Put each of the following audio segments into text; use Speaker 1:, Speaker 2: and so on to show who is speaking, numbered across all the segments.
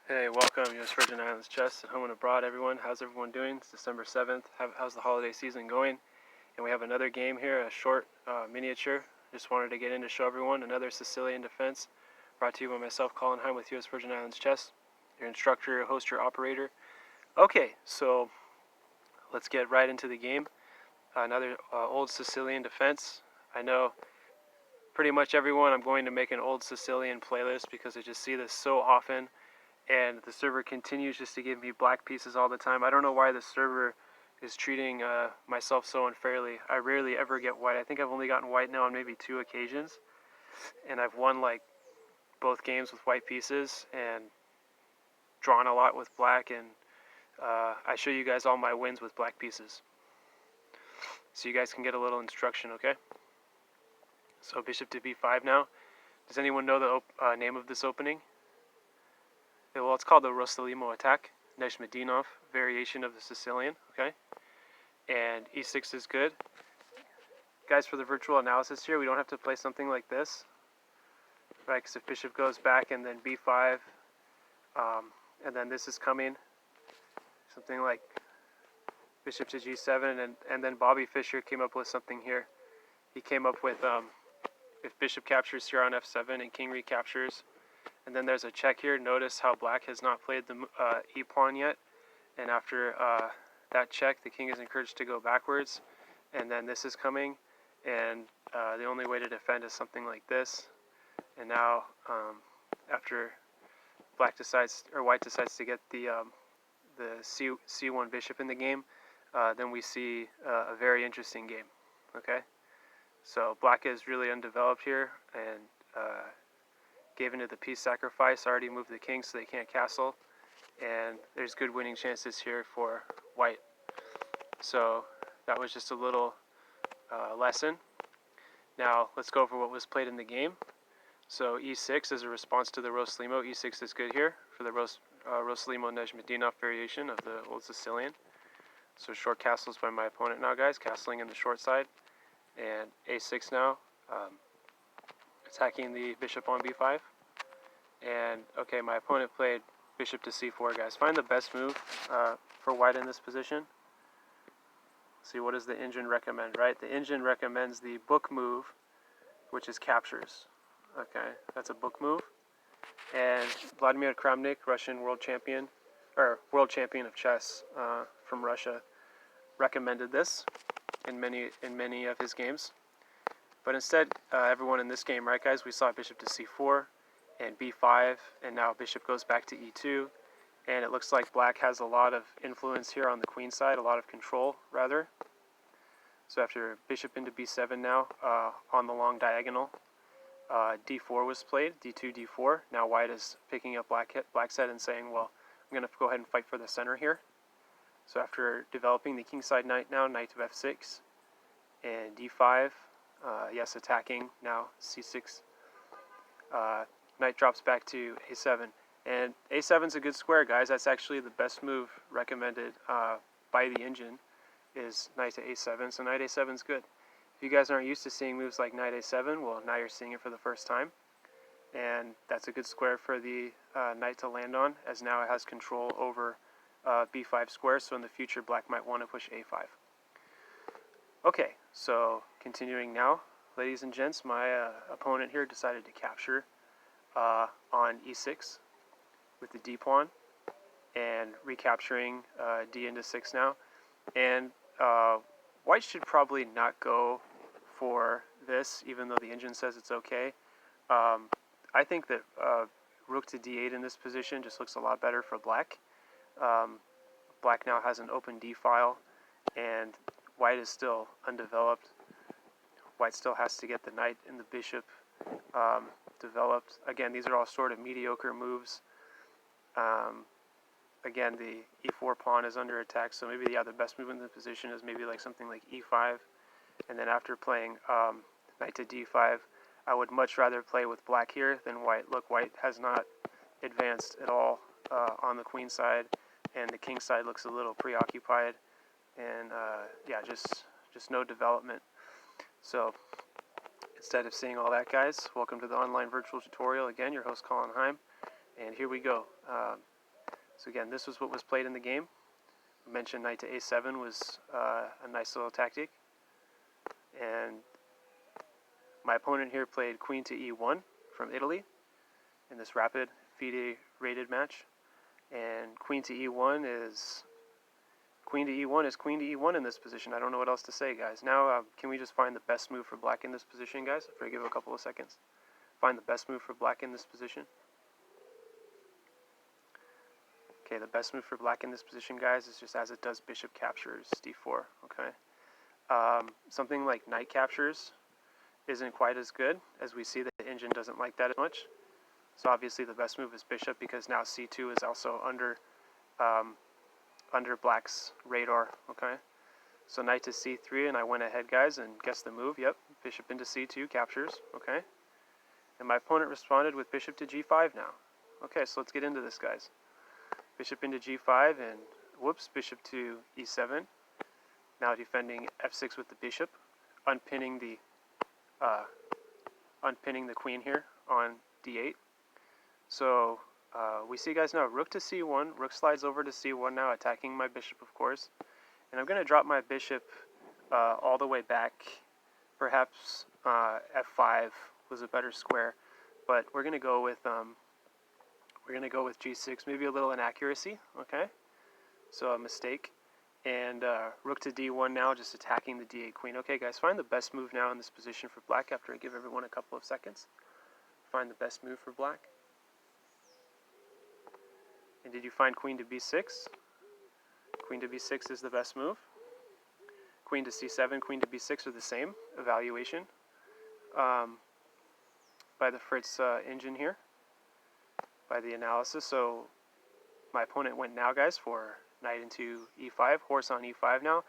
Speaker 1: Hey, welcome, U.S. Virgin Islands Chess at home and abroad, everyone. How's everyone doing? It's December 7th. How's the holiday season going? And we have another game here, a short miniature. Just wanted to get in to show everyone another Sicilian Defense, brought to you by myself, Colin Heim, with U.S. Virgin Islands Chess, your instructor, your host, your operator. Okay, so let's get right into the game. Another Old Sicilian Defense. I know pretty much everyone, I'm going to make an Old Sicilian playlist because I just see this so often. And the server continues just to give me black pieces all the time. I don't know why the server is treating myself so unfairly. I rarely ever get white. I think I've only gotten white now on maybe 2 occasions. And I've won like both games with white pieces and drawn a lot with black. And I show you guys all my wins with black pieces, so you guys can get a little instruction, okay? So bishop to b5 now. Does anyone know the name of this opening? Well, it's called the Rossalimo attack, Neshmedinov variation of the Sicilian, okay? And e6 is good. Guys, for the virtual analysis here, we don't have to play something like this, right? Because if bishop goes back and then b5, and then this is coming, something like bishop to g7, and then Bobby Fischer came up with something here. He came up with, if bishop captures here on f7 and king recaptures, and then there's a check here. Notice how black has not played the e-pawn yet. And after that check, the king is encouraged to go backwards. And then this is coming. And the only way to defend is something like this. And now, after white decides to get the c1 bishop in the game, then we see a very interesting game. Okay? So black is really undeveloped here, and gave into the piece sacrifice, already moved the king so they can't castle, and there's good winning chances here for white. So that was just a little lesson. Now let's go over what was played in the game. So e6 is a response to the Rossalimo. e6 is good here for the Rossalimo Neshmedinov variation of the Old Sicilian. So short castles by my opponent now, guys, castling in the short side, and a6 now. Attacking the bishop on b5. And okay, my opponent played bishop to c4, guys. Find the best move for white in this position. See, what does the engine recommend, right? The engine recommends the book move, which is captures. Okay, that's a book move. And Vladimir Kramnik, Russian world champion of chess from Russia, recommended this in many of his games. But instead, everyone in this game, right, guys, we saw bishop to c4 and b5, and now bishop goes back to e2, and it looks like black has a lot of influence here on the queen side, a lot of control, rather. So after bishop into b7 now, on the long diagonal, d4 was played, d2, d4. Now white is picking up black's head and saying, well, I'm going to go ahead and fight for the center here. So after developing the kingside knight now, knight to f6, and d5, yes, attacking now, c6. Knight drops back to a7. And a7 is a good square, guys. That's actually the best move recommended by the engine, is knight to a7. So knight a7 is good. If you guys aren't used to seeing moves like knight a7, well, now you're seeing it for the first time. And that's a good square for the knight to land on, as now it has control over b5 square. So in the future, black might want to push a5. Okay, so continuing now, ladies and gents, my opponent here decided to capture on e6 with the d pawn and recapturing d into 6 now. And white should probably not go for this, even though the engine says it's okay. I think that rook to d8 in this position just looks a lot better for black. Black now has an open d file, and white is still undeveloped. White still has to get the knight and the bishop developed. Again, these are all sort of mediocre moves. Again, the e4 pawn is under attack, so maybe the best move in the position is maybe like something like e5. And then after playing knight to d5, I would much rather play with black here than white. Look, white has not advanced at all on the queen side, and the king side looks a little preoccupied. And yeah, just no development. So instead of seeing all that, guys, welcome to the online virtual tutorial. Again, your host Colin Heim, and here we go. So again, this was what was played in the game. I mentioned knight to a7 was a nice little tactic. And my opponent here played queen to e1 from Italy in this rapid FIDE rated match. And queen to e1 is queen to e1 in this position. I don't know what else to say, guys. Now, can we just find the best move for black in this position, guys? If I give a couple of seconds. Find the best move for black in this position. Okay, the best move for black in this position, guys, is just as it does bishop captures d4, okay? Something like knight captures isn't quite as good, as we see that the engine doesn't like that as much. So obviously the best move is bishop, because now c2 is also under black's radar, okay? So knight to c3, and I went ahead, guys, and guessed the move. Yep, bishop into c2 captures, okay? And my opponent responded with bishop to g5 now. Okay, so let's get into this, guys. Bishop into g5, and whoops, bishop to e7. Now defending f6 with the bishop, unpinning the queen here on d8. So we see, guys, now rook to c1. Rook slides over to c1 now, attacking my bishop, of course. And I'm going to drop my bishop all the way back. Perhaps f5 was a better square, but we're going to go with g6. Maybe a little inaccuracy. Okay, so a mistake. And rook to d1 now, just attacking the d8 queen. Okay, guys, find the best move now in this position for black. After I give everyone a couple of seconds, find the best move for black. And did you find queen to b6? Queen to b6 is the best move. Queen to c7, queen to b6 are the same evaluation by the Fritz engine here, by the analysis. So my opponent went now, guys, for knight into e5, horse on e5 now.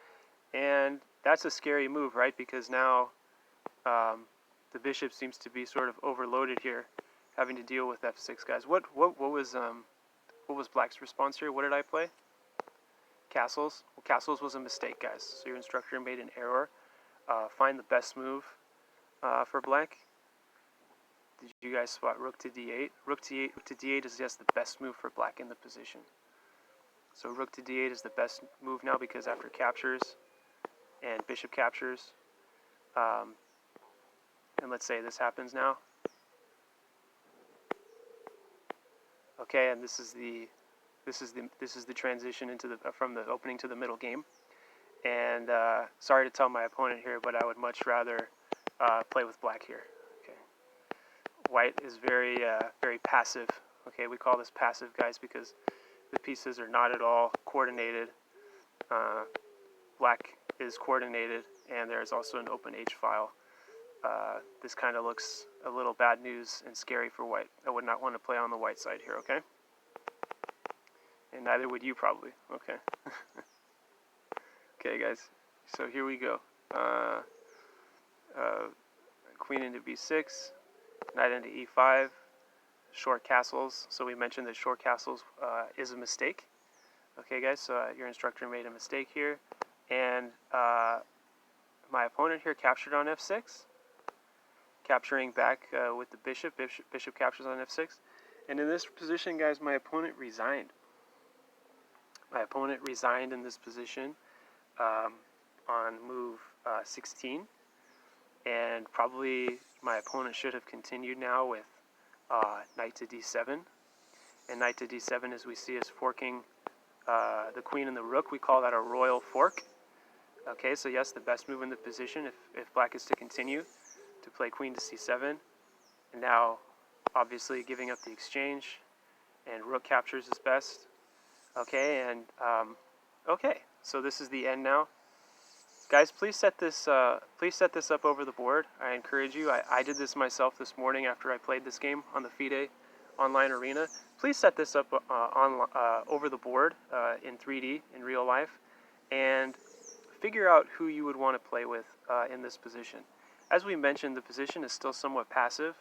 Speaker 1: And that's a scary move, right? Because now the bishop seems to be sort of overloaded here, having to deal with f6, guys. What was black's response here? What did I play? Castles. Well, castles was a mistake, guys. So your instructor made an error. Find the best move for black. Did you guys spot rook to d8? Rook to d8 is just the best move for black in the position. So rook to d8 is the best move now, because after captures and bishop captures, and let's say this happens now. Okay, and this is the transition into from the opening to the middle game. And sorry to tell my opponent here, but I would much rather play with black here. Okay, white is very passive. Okay, we call this passive, guys, because the pieces are not at all coordinated. Black is coordinated, and there is also an open H file. This kind of looks a little bad news and scary for white. I would not want to play on the white side here, okay? And neither would you, probably, okay? Okay, guys, so here we go. Queen into b6, knight into e5, short castles. So we mentioned that short castles is a mistake. Okay, guys, so your instructor made a mistake here. And my opponent here captured on f6. Capturing back with the bishop. Bishop captures on f6. And in this position, guys, my opponent resigned. My opponent resigned in this position on move 16. And probably my opponent should have continued now with knight to d7. And knight to d7, as we see, is forking the queen and the rook. We call that a royal fork. Okay, so yes, the best move in the position if black is to continue to play queen to c7. And now, obviously, giving up the exchange, and rook captures is best. Okay, and okay, so this is the end now. Guys, please set this up over the board. I encourage you. I did this myself this morning after I played this game on the FIDE online arena. Please set this up over the board in 3D in real life, and figure out who you would want to play with in this position. As we mentioned, the position is still somewhat passive.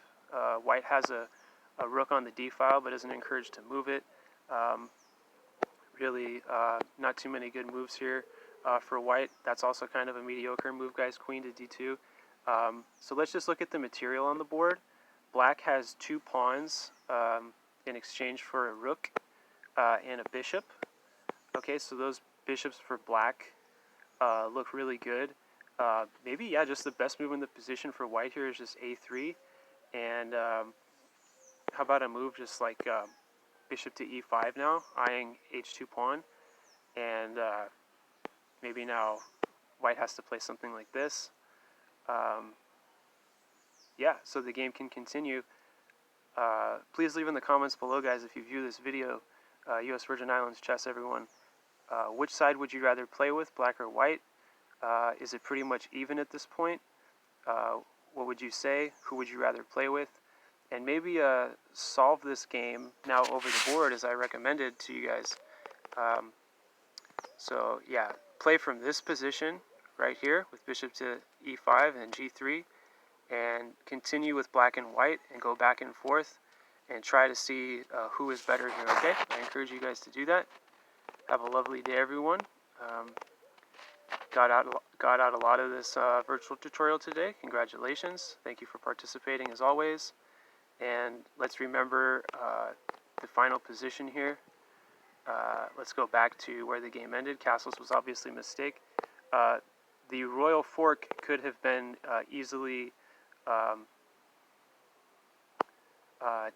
Speaker 1: White has a rook on the d file, but isn't encouraged to move it. Really, not too many good moves here for white. That's also kind of a mediocre move, guys. Queen to d2. So let's just look at the material on the board. Black has 2 pawns in exchange for a rook. and a bishop. Okay, so those bishops for black look really good. Maybe, yeah, just the best move in the position for white here is just a3. And how about a move just like bishop to e5 now, eyeing h2 pawn. And maybe now white has to play something like this. Yeah, so the game can continue. Please leave in the comments below, guys, if you view this video, U.S. Virgin Islands chess, everyone. Which side would you rather play with, black or white? Is it pretty much even at this point? What would you say? Who would you rather play with? And maybe solve this game now over the board as I recommended to you guys. So yeah, play from this position right here with bishop to e5 and g3, and continue with black and white and go back and forth and try to see who is better here, okay? I encourage you guys to do that. Have a lovely day, everyone. Got out a lot of this virtual tutorial today. Congratulations. Thank you for participating as always. And let's remember the final position here. Let's go back to where the game ended. Castles was obviously a mistake. The royal fork could have been easily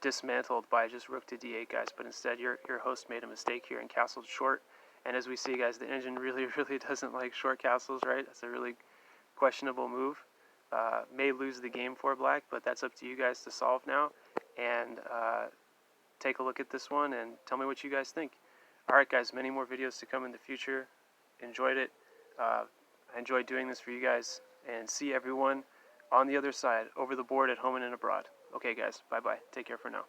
Speaker 1: dismantled by just rook to d8, guys, but instead your host made a mistake here and castled short. And as we see, guys, the engine really doesn't like short castles, right? That's a really questionable move. May lose the game for black, but that's up to you guys to solve now. And take a look at this one and tell me what you guys think. Alright, guys, many more videos to come in the future. Enjoyed it. I enjoyed doing this for you guys. And see everyone on the other side, over the board, at home and abroad. Okay, guys, bye-bye. Take care for now.